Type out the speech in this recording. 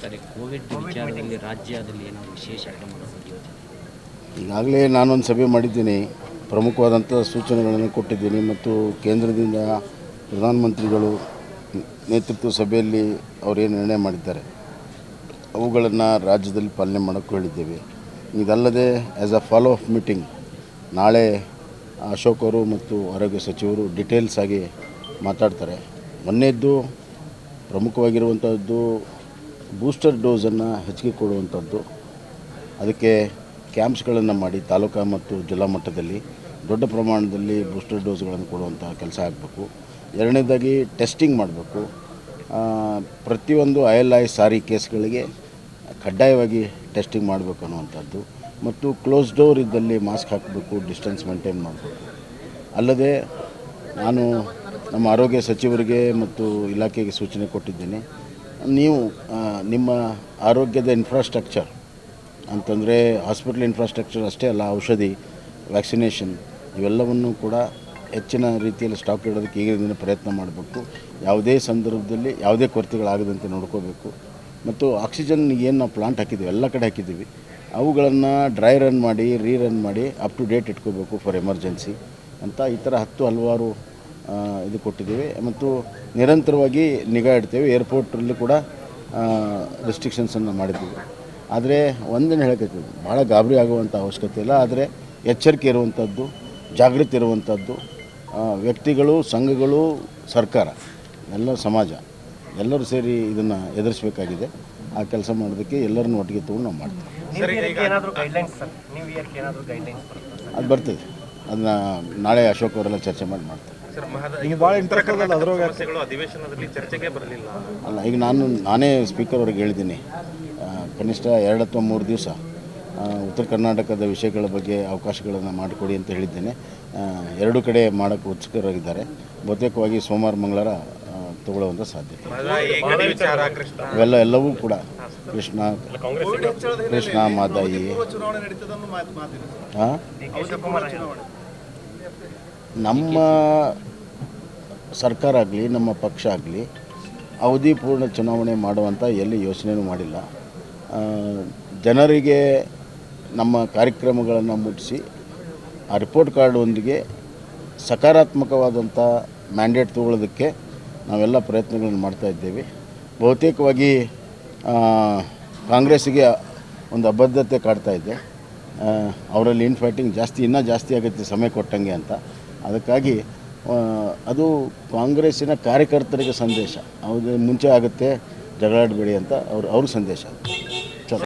ಸರಿ, ಕೋವಿಡ್ ವಿಚಾರದಲ್ಲಿ ರಾಜ್ಯದಲ್ಲಿ ಏನಾದರೂ ವಿಶೇಷ ಕ್ರಮಗಳ ಬಗ್ಗೆ ಯೋಚನೆ? ಈಗಾಗಲೇ ನಾನೊಂದು ಸಭೆ ಮಾಡಿದ್ದೀನಿ, ಪ್ರಮುಖವಾದಂಥ ಸೂಚನೆಗಳನ್ನು ಕೊಟ್ಟಿದ್ದೀನಿ ಮತ್ತು ಕೇಂದ್ರದಿಂದ ಪ್ರಧಾನಮಂತ್ರಿಗಳು ನೇತೃತ್ವ ಸಭೆಯಲ್ಲಿ ಅವರೇನು ನಿರ್ಣಯ ಮಾಡಿದ್ದಾರೆ ಅವುಗಳನ್ನು ರಾಜ್ಯದಲ್ಲಿ ಪಾಲನೆ ಮಾಡೋಕ್ಕೂ ಹೇಳಿದ್ದೇವೆ. ಇದಲ್ಲದೆ as a follow up meeting ನಾಳೆ ಅಶೋಕ್ ಅವರು ಮತ್ತು ಆರೋಗ್ಯ ಸಚಿವರು ಡೀಟೇಲ್ಸ್ ಆಗಿ ಮಾತಾಡ್ತಾರೆ. ಮೊನ್ನೆದ್ದು ಪ್ರಮುಖವಾಗಿರುವಂಥದ್ದು ಬೂಸ್ಟರ್ ಡೋಸನ್ನು ಹೆಚ್ಚಿಗೆ ಕೊಡುವಂಥದ್ದು, ಅದಕ್ಕೆ ಕ್ಯಾಂಪ್ಸ್ಗಳನ್ನು ಮಾಡಿ ತಾಲೂಕಾ ಮತ್ತು ಜಿಲ್ಲಾ ಮಟ್ಟದಲ್ಲಿ ದೊಡ್ಡ ಪ್ರಮಾಣದಲ್ಲಿ ಬೂಸ್ಟರ್ ಡೋಸ್ಗಳನ್ನು ಕೊಡುವಂಥ ಕೆಲಸ ಆಗಬೇಕು. ಎರಡನೇದಾಗಿ ಟೆಸ್ಟಿಂಗ್ ಮಾಡಬೇಕು. ಪ್ರತಿಯೊಂದು ILI ಸಾರಿ ಕೇಸ್ಗಳಿಗೆ ಕಡ್ಡಾಯವಾಗಿ ಟೆಸ್ಟಿಂಗ್ ಮಾಡಬೇಕು ಅನ್ನುವಂಥದ್ದು ಮತ್ತು ಕ್ಲೋಸ್ ಡೋರ್ ಇದ್ದಲ್ಲಿ ಮಾಸ್ಕ್ ಹಾಕಬೇಕು, ಡಿಸ್ಟೆನ್ಸ್ ಮೇಂಟೈನ್ ಮಾಡಬೇಕು. ಅಲ್ಲದೆ ನಾನು ನಮ್ಮ ಆರೋಗ್ಯ ಸಚಿವರಿಗೆ ಮತ್ತು ಇಲಾಖೆಗೆ ಸೂಚನೆ ಕೊಟ್ಟಿದ್ದೀನಿ, ನೀವು ನಿಮ್ಮ ಆರೋಗ್ಯದ ಇನ್ಫ್ರಾಸ್ಟ್ರಕ್ಚರ್ ಅಂತಂದರೆ ಹಾಸ್ಪಿಟಲ್ ಇನ್ಫ್ರಾಸ್ಟ್ರಕ್ಚರ್ ಅಷ್ಟೇ ಅಲ್ಲ, ಔಷಧಿ, ವ್ಯಾಕ್ಸಿನೇಷನ್ ಇವೆಲ್ಲವನ್ನು ಕೂಡ ಹೆಚ್ಚಿನ ರೀತಿಯಲ್ಲಿ ಸ್ಟಾಕ್ ಇಡೋದಕ್ಕೆ ಈಗಿನ ಪ್ರಯತ್ನ ಮಾಡಬೇಕು. ಯಾವುದೇ ಸಂದರ್ಭದಲ್ಲಿ ಯಾವುದೇ ಕೊರತೆಗಳಾಗದಂತೆ ನೋಡ್ಕೋಬೇಕು. ಮತ್ತು ಆಕ್ಸಿಜನ್ ಏನು ನಾವು ಪ್ಲಾಂಟ್ ಹಾಕಿದ್ದೀವಿ, ಎಲ್ಲ ಕಡೆ ಹಾಕಿದ್ದೀವಿ, ಅವುಗಳನ್ನು ಡ್ರೈ ರನ್ ಮಾಡಿ ರನ್ ಮಾಡಿ ಅಪ್ ಟು ಡೇಟ್ ಇಟ್ಕೋಬೇಕು ಫಾರ್ ಎಮರ್ಜೆನ್ಸಿ ಅಂತ ಈ ಥರ ಹಲವಾರು ಇದು ಕೊಟ್ಟಿದ್ದೀವಿ. ಮತ್ತು ನಿರಂತರವಾಗಿ ನಿಗಾ ಇಡ್ತೇವೆ. ಏರ್ಪೋರ್ಟಲ್ಲಿ ಕೂಡ ರೆಸ್ಟ್ರಿಕ್ಷನ್ಸನ್ನು ಮಾಡಿದ್ದೀವಿ. ಆದರೆ ಒಂದನ್ನು ಹೇಳಕತ್ತೀವಿ, ಭಾಳ ಗಾಬರಿ ಆಗುವಂಥ ಅವಶ್ಯಕತೆ ಇಲ್ಲ. ಆದರೆ ಎಚ್ಚರಿಕೆ ಇರುವಂಥದ್ದು, ಜಾಗೃತಿ ಇರುವಂಥದ್ದು, ವ್ಯಕ್ತಿಗಳು, ಸಂಘಗಳು, ಸರ್ಕಾರ, ಎಲ್ಲ ಸಮಾಜ ಎಲ್ಲರೂ ಸೇರಿ ಇದನ್ನು ಎದುರಿಸಬೇಕಾಗಿದೆ. ಆ ಕೆಲಸ ಮಾಡೋದಕ್ಕೆ ಎಲ್ಲರನ್ನೂ ಒಟ್ಟಿಗೆ ತೊಗೊಂಡು ನಾವು ಮಾಡ್ತೀವಿ. ಅದು ಬರ್ತದೆ, ಅದನ್ನ ನಾಳೆ ಅಶೋಕ್ ಅವರೆಲ್ಲ ಚರ್ಚೆ ಮಾಡಿ ಮಾಡ್ತಾರೆ. ಅಲ್ಲ, ಈಗ ನಾನೇ ಸ್ಪೀಕರ್ ಅವ್ರಿಗೆ ಹೇಳಿದ್ದೀನಿ, ಕನಿಷ್ಠ 2 ಅಥವಾ 3 ದಿವಸ ಉತ್ತರ ಕರ್ನಾಟಕದ ವಿಷಯಗಳ ಬಗ್ಗೆ ಅವಕಾಶಗಳನ್ನು ಮಾಡಿಕೊಡಿ ಅಂತ ಹೇಳಿದ್ದೇನೆ. 2 ಕಡೆ ಮಾಡೋಕ್ಕೆ ಉತ್ಸುಕರಾಗಿದ್ದಾರೆ. ಬಹುತೇಕವಾಗಿ ಸೋಮವಾರ ಮಂಗಳವಾರ ತಗೊಳ್ಳುವಂಥ ಸಾಧ್ಯತೆ. ಎಲ್ಲವೂ ಕೂಡ ಕೃಷ್ಣ ಮಾದಾಯಿ ನಮ್ಮ ಸರ್ಕಾರ ಆಗಲಿ ನಮ್ಮ ಪಕ್ಷ ಆಗಲಿ ಅವಧಿ ಪೂರ್ಣ ಚುನಾವಣೆ ಮಾಡುವಂಥ ಎಲ್ಲಿ ಯೋಚನೆಯೂ ಮಾಡಿಲ್ಲ. ಜನರಿಗೆ ನಮ್ಮ ಕಾರ್ಯಕ್ರಮಗಳನ್ನು ಮುಟ್ಟಿಸಿ ಆ ರಿಪೋರ್ಟ್ ಕಾರ್ಡೊಂದಿಗೆ ಸಕಾರಾತ್ಮಕವಾದಂಥ ಮ್ಯಾಂಡೇಟ್ ತಗೊಳ್ಳೋದಕ್ಕೆ ನಾವೆಲ್ಲ ಪ್ರಯತ್ನಗಳನ್ನು ಮಾಡ್ತಾಯಿದ್ದೇವೆ. ಬಹುತೇಕವಾಗಿ ಕಾಂಗ್ರೆಸ್ಸಿಗೆ ಒಂದು ಅಬದ್ಧತೆ ಕಾಡ್ತಾ ಇದೆ, ಅವರಲ್ಲಿ ಇನ್ಫೈಟಿಂಗ್ ಇನ್ನೂ ಜಾಸ್ತಿ ಆಗುತ್ತೆ ಸಮಯ ಕೊಟ್ಟಂಗೆ ಅಂತ. ಅದಕ್ಕಾಗಿ ಅದು ಕಾಂಗ್ರೆಸ್ಸಿನ ಕಾರ್ಯಕರ್ತರಿಗೆ ಸಂದೇಶ, ಅವ್ರಿಗೆ ಮುಂಚೆ ಆಗುತ್ತೆ ಜಗಳಾಡಬೇಡಿ ಅಂತ ಅವ್ರ ಸಂದೇಶ.